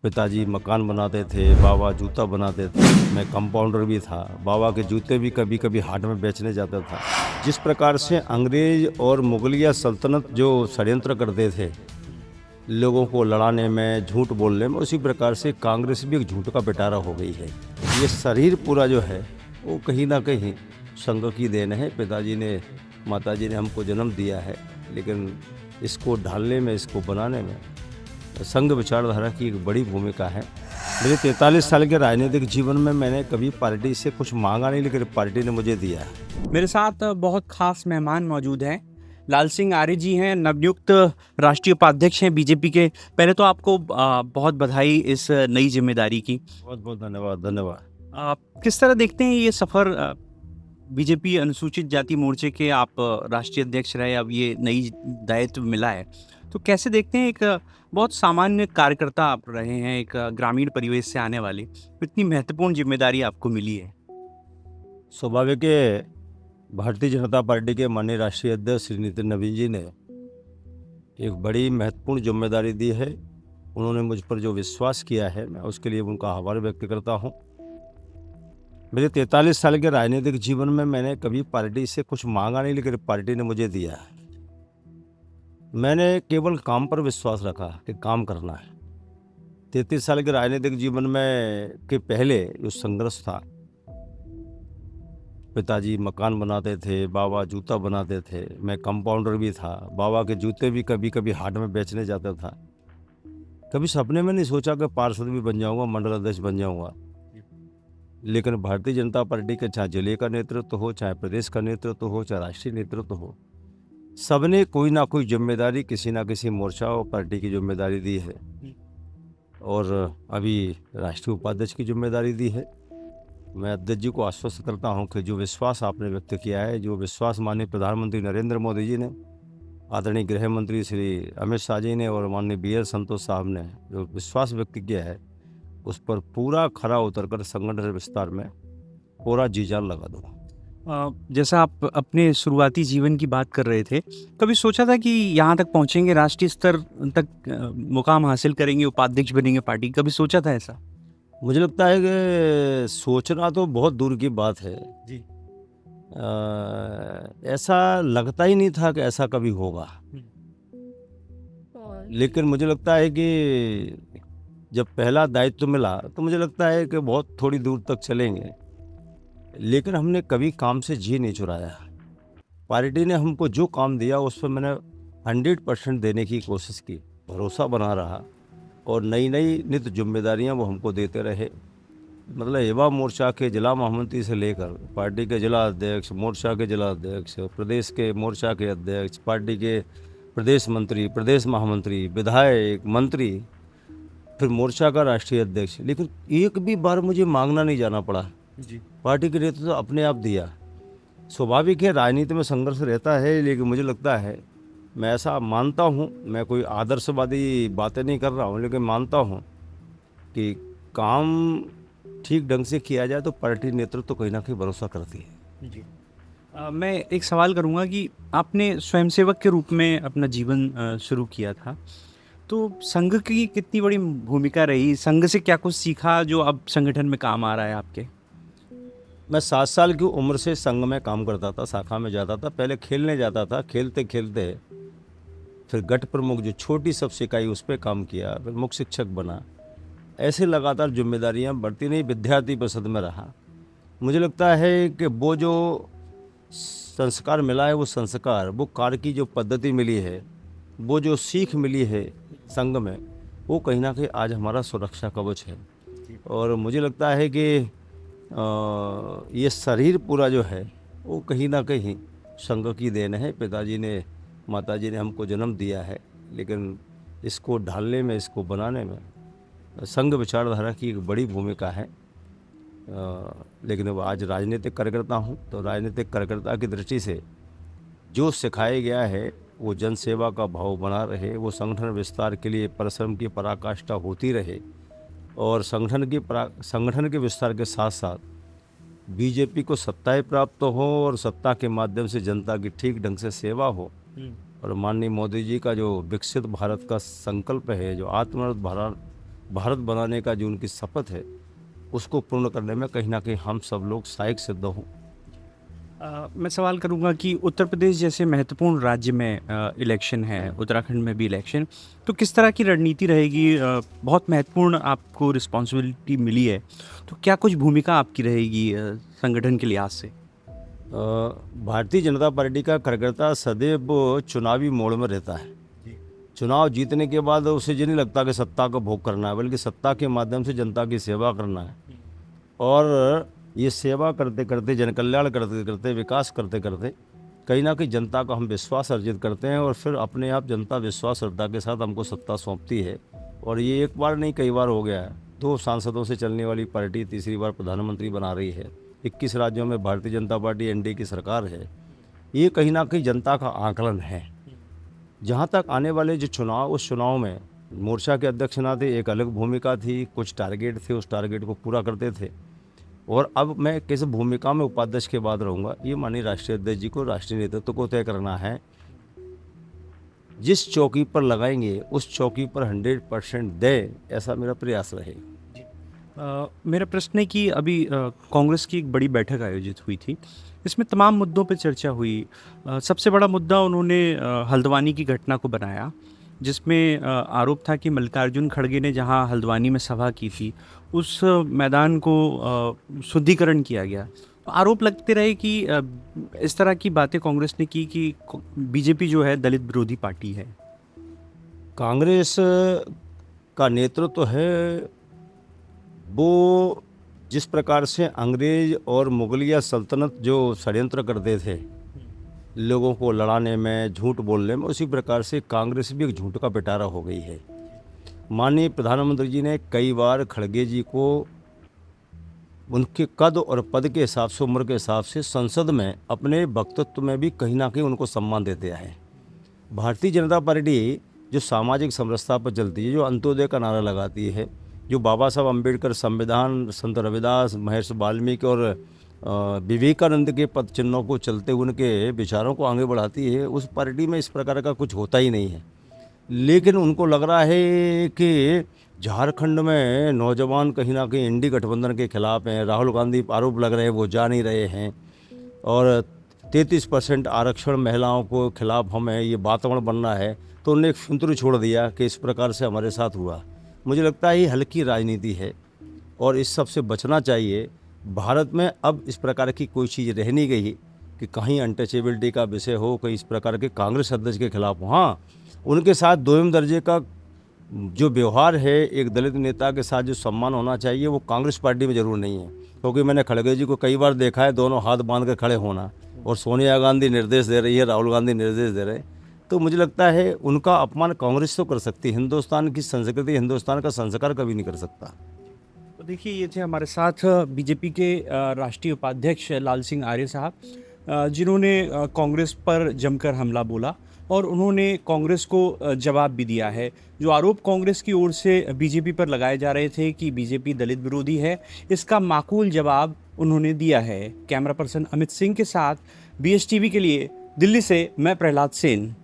पिताजी मकान बनाते थे, बाबा जूता बनाते थे, मैं कंपाउंडर भी था। बाबा के जूते भी कभी कभी हाट में बेचने जाता था। जिस प्रकार से अंग्रेज और मुगलिया सल्तनत जो षड्यंत्र करते थे लोगों को लड़ाने में, झूठ बोलने में, उसी प्रकार से कांग्रेस भी एक झूठ का पिटारा हो गई है। ये शरीर पूरा जो है वो कहीं ना कहीं संघ की देन है। पिताजी ने, माताजी ने हमको जन्म दिया है, लेकिन इसको ढालने में, इसको बनाने में संघ विचारधारा की एक बड़ी भूमिका है। मेरे 43 साल के राजनीतिक जीवन में मैंने कभी पार्टी से कुछ मांगा नहीं, लेकिन पार्टी ने मुझे दिया है। मेरे साथ बहुत खास मेहमान मौजूद हैं। लाल सिंह आर्य जी हैं, नवनियुक्त राष्ट्रीय उपाध्यक्ष हैं बीजेपी के। पहले तो आपको बहुत बधाई इस नई जिम्मेदारी की। बहुत बहुत धन्यवाद। धन्यवाद। किस तरह देखते हैं ये सफ़र? बीजेपी अनुसूचित जाति मोर्चे के आप राष्ट्रीय अध्यक्ष रहे, अब ये नई दायित्व मिला है, तो कैसे देखते हैं? एक बहुत सामान्य कार्यकर्ता आप रहे हैं, एक ग्रामीण परिवेश से आने वाले, इतनी महत्वपूर्ण जिम्मेदारी आपको मिली है। स्वाभाविक है, भारतीय जनता पार्टी के माननीय राष्ट्रीय अध्यक्ष श्री नितिन नवीन जी ने एक बड़ी महत्वपूर्ण जिम्मेदारी दी है। उन्होंने मुझ पर जो विश्वास किया है, मैं उसके लिए उनका आभार व्यक्त करता हूं। मेरे 43 साल के राजनीतिक जीवन में मैंने कभी पार्टी से कुछ मांगा नहीं, लेकिन पार्टी ने मुझे दिया है। मैंने केवल काम पर विश्वास रखा कि काम करना है। 33 साल के राजनीतिक जीवन में के पहले जो संघर्ष था, पिताजी मकान बनाते थे, बाबा जूता बनाते थे, मैं कंपाउंडर भी था। बाबा के जूते भी कभी कभी हाट में बेचने जाता था। कभी सपने में नहीं सोचा कि पार्षद भी बन जाऊंगा, मंडल अध्यक्ष बन जाऊंगा। लेकिन भारतीय जनता पार्टी के चाहे जिले का नेतृत्व हो, चाहे प्रदेश का नेतृत्व हो, चाहे राष्ट्रीय नेतृत्व हो, सबने कोई ना कोई जिम्मेदारी किसी ना किसी मोर्चा और पार्टी की जिम्मेदारी दी है। और अभी राष्ट्रीय उपाध्यक्ष की जिम्मेदारी दी है। मैं अध्यक्ष जी को आश्वस्त करता हूं कि जो विश्वास आपने व्यक्त किया है, जो विश्वास माननीय प्रधानमंत्री नरेंद्र मोदी जी ने, आदरणीय गृह मंत्री श्री अमित शाह जी ने और माननीय BL संतोष साहब ने जो विश्वास व्यक्त किया है, उस पर पूरा खरा उतरकर संगठन विस्तार में पूरा जी जान लगा दूंगा। जैसा आप अपने शुरुआती जीवन की बात कर रहे थे, कभी सोचा था कि यहाँ तक पहुँचेंगे, राष्ट्रीय स्तर तक मुकाम हासिल करेंगे, उपाध्यक्ष बनेंगे पार्टी? कभी सोचा था ऐसा? मुझे लगता है कि सोचना तो बहुत दूर की बात है जी। ऐसा लगता ही नहीं था कि ऐसा कभी होगा। लेकिन मुझे लगता है कि जब पहला दायित्व मिला तो मुझे लगता है कि बहुत थोड़ी दूर तक चलेंगे, लेकिन हमने कभी काम से जी नहीं चुराया। पार्टी ने हमको जो काम दिया उस पर मैंने 100% देने की कोशिश की, भरोसा बना रहा, और नई नई नित जिम्मेदारियां वो हमको देते रहे। मतलब युवा मोर्चा के जिला महामंत्री से लेकर पार्टी के जिला अध्यक्ष, मोर्चा के जिला अध्यक्ष, प्रदेश के मोर्चा के अध्यक्ष, पार्टी के प्रदेश मंत्री, प्रदेश महामंत्री, विधायक, मंत्री, फिर मोर्चा का राष्ट्रीय अध्यक्ष, लेकिन एक भी बार मुझे मांगना नहीं जाना पड़ा। जी। पार्टी के नेतृत्व तो अपने आप दिया। स्वाभाविक है, राजनीति में संघर्ष रहता है, लेकिन मुझे लगता है, मैं ऐसा मानता हूँ, मैं कोई आदर्शवादी बातें नहीं कर रहा हूँ, लेकिन मानता हूँ कि काम ठीक ढंग से किया जाए तो पार्टी नेतृत्व तो कहीं ना कहीं भरोसा करती है। जी। मैं एक सवाल करूँगा कि आपने स्वयंसेवक के रूप में अपना जीवन शुरू किया था, तो संघ की कितनी बड़ी भूमिका रही? संघ से क्या कुछ सीखा जो अब संगठन में काम आ रहा है आपके? मैं 7 साल की उम्र से संघ में काम करता था, शाखा में जाता था। पहले खेलने जाता था, खेलते खेलते फिर गट प्रमुख जो छोटी सबसे इकाई उस पर काम किया, फिर मुख्य शिक्षक बना। ऐसे लगातार जिम्मेदारियां बढ़ती नहीं, विद्यार्थी परिषद में रहा। मुझे लगता है कि वो जो संस्कार मिला है, वो संस्कार, वो कार्य की जो पद्धति मिली है, वो जो सीख मिली है संघ में, वो कहीं ना कहीं आज हमारा सुरक्षा कवच है। और मुझे लगता है कि ये शरीर पूरा जो है वो कहीं ना कहीं संघ की देन है। पिताजी ने, माताजी ने हमको जन्म दिया है, लेकिन इसको ढालने में, इसको बनाने में संघ विचारधारा की एक बड़ी भूमिका है। लेकिन अब आज राजनीतिक कार्यकर्ता हूँ, तो राजनीतिक कार्यकर्ता की दृष्टि से जो सिखाया गया है वो जन सेवा का भाव बना रहे, वो संगठन विस्तार के लिए परिश्रम की पराकाष्ठा होती रहे, और संगठन के विस्तार के साथ साथ बीजेपी को सत्ताएं प्राप्त हो और सत्ता के माध्यम से जनता की ठीक ढंग से सेवा हो। और माननीय मोदी जी का जो विकसित भारत का संकल्प है, जो आत्मनिर्भर भारत बनाने का जो उनकी शपथ है उसको पूर्ण करने में कहीं ना कहीं हम सब लोग सहायक सिद्ध हों। मैं सवाल करूंगा कि उत्तर प्रदेश जैसे महत्वपूर्ण राज्य में इलेक्शन है, उत्तराखंड में भी इलेक्शन, तो किस तरह की रणनीति रहेगी? बहुत महत्वपूर्ण आपको रिस्पॉन्सिबिलिटी मिली है, तो क्या कुछ भूमिका आपकी रहेगी संगठन के लिहाज से? भारतीय जनता पार्टी का कार्यकर्ता सदैव चुनावी मोड़ में रहता है। चुनाव जीतने के बाद उसे ये नहीं लगता कि सत्ता का भोग करना है, बल्कि सत्ता के माध्यम से जनता की सेवा करना है। और ये सेवा करते करते, जन कल्याण करते करते, विकास करते करते कहीं ना कहीं जनता का हम विश्वास अर्जित करते हैं और फिर अपने आप जनता विश्वास श्रद्धा के साथ हमको सत्ता सौंपती है। और ये एक बार नहीं कई बार हो गया है। 2 सांसदों से चलने वाली पार्टी तीसरी बार प्रधानमंत्री बना रही है। 21 राज्यों में भारतीय जनता पार्टी एनडीए की सरकार है। ये कहीं ना कहीं जनता का आकलन है। जहाँ तक आने वाले जो चुनाव, उस चुनाव में मोर्चा के अध्यक्ष ना थे, एक अलग भूमिका थी, कुछ टारगेट थे, उस टारगेट को पूरा करते थे। और अब मैं किस भूमिका में उपाध्यक्ष के बाद रहूँगा, ये माननीय राष्ट्रीय अध्यक्ष जी को, राष्ट्रीय नेतृत्व को तय करना है। जिस चौकी पर लगाएंगे उस चौकी पर 100% दे, ऐसा मेरा प्रयास रहेगा। मेरा प्रश्न है कि अभी कांग्रेस की एक बड़ी बैठक आयोजित हुई थी, इसमें तमाम मुद्दों पर चर्चा हुई। सबसे बड़ा मुद्दा उन्होंने हल्द्वानी की घटना को बनाया, जिसमें आरोप था कि मल्लिकार्जुन खड़गे ने जहां हल्द्वानी में सभा की थी, उस मैदान को शुद्धिकरण किया गया। तो आरोप लगते रहे कि इस तरह की बातें कांग्रेस ने की कि बीजेपी जो है दलित विरोधी पार्टी है। कांग्रेस का नेतृत्व है, वो जिस प्रकार से अंग्रेज और मुगलिया सल्तनत जो षड्यंत्र करते थे लोगों को लड़ाने में, झूठ बोलने में, उसी प्रकार से कांग्रेस भी एक झूठ का पिटारा हो गई है। माननीय प्रधानमंत्री जी ने कई बार खड़गे जी को उनके कद और पद के हिसाब से, उम्र के हिसाब से संसद में अपने वक्तव्य में भी कहीं ना कहीं उनको सम्मान देते हैं। भारतीय जनता पार्टी जो सामाजिक समरसता पर चलती है, जो अंत्योदय का नारा लगाती है, जो बाबा साहब अम्बेडकर, संविधान, संत रविदास, महर्षि वाल्मीकि और विवेकानंद के पद चिन्हों को चलते हुए उनके विचारों को आगे बढ़ाती है, उस पार्टी में इस प्रकार का कुछ होता ही नहीं है। लेकिन उनको लग रहा है कि झारखंड में नौजवान कहीं ना कहीं इंडी गठबंधन के खिलाफ हैं। राहुल गांधी आरोप लग रहे हैं वो जा नहीं रहे हैं, और 33% आरक्षण महिलाओं को खिलाफ हमें ये वातावरण बनना है। तो उन्होंने एक फिंतुर छोड़ दिया कि इस प्रकार से हमारे साथ हुआ। मुझे लगता है ये हल्की राजनीति है और इस सब से बचना चाहिए। भारत में अब इस प्रकार की कोई चीज़ रह नहीं गई कि कहीं अनटचेबिलिटी का विषय हो, कहीं इस प्रकार के कांग्रेस अध्यक्ष के खिलाफ हो। हाँ, उनके साथ दोयम दर्जे का जो व्यवहार है, एक दलित नेता के साथ जो सम्मान होना चाहिए, वो कांग्रेस पार्टी में ज़रूर नहीं है। क्योंकि मैंने खड़गे जी को कई बार देखा है दोनों हाथ बांध कर खड़े होना, और सोनिया गांधी निर्देश दे रही है, राहुल गांधी निर्देश दे रहे हैं। तो मुझे लगता है उनका अपमान कांग्रेस तो कर सकती है, हिंदुस्तान की संस्कृति, हिंदुस्तान का संस्कार कभी नहीं कर सकता। तो देखिए, ये थे हमारे साथ बीजेपी के राष्ट्रीय उपाध्यक्ष लाल सिंह आर्य साहब, जिन्होंने कांग्रेस पर जमकर हमला बोला और उन्होंने कांग्रेस को जवाब भी दिया है। जो आरोप कांग्रेस की ओर से बीजेपी पर लगाए जा रहे थे कि बीजेपी दलित विरोधी है, इसका माकूल जवाब उन्होंने दिया है। कैमरा पर्सन अमित सिंह के साथ BSTV के लिए दिल्ली से मैं प्रहलाद सेन।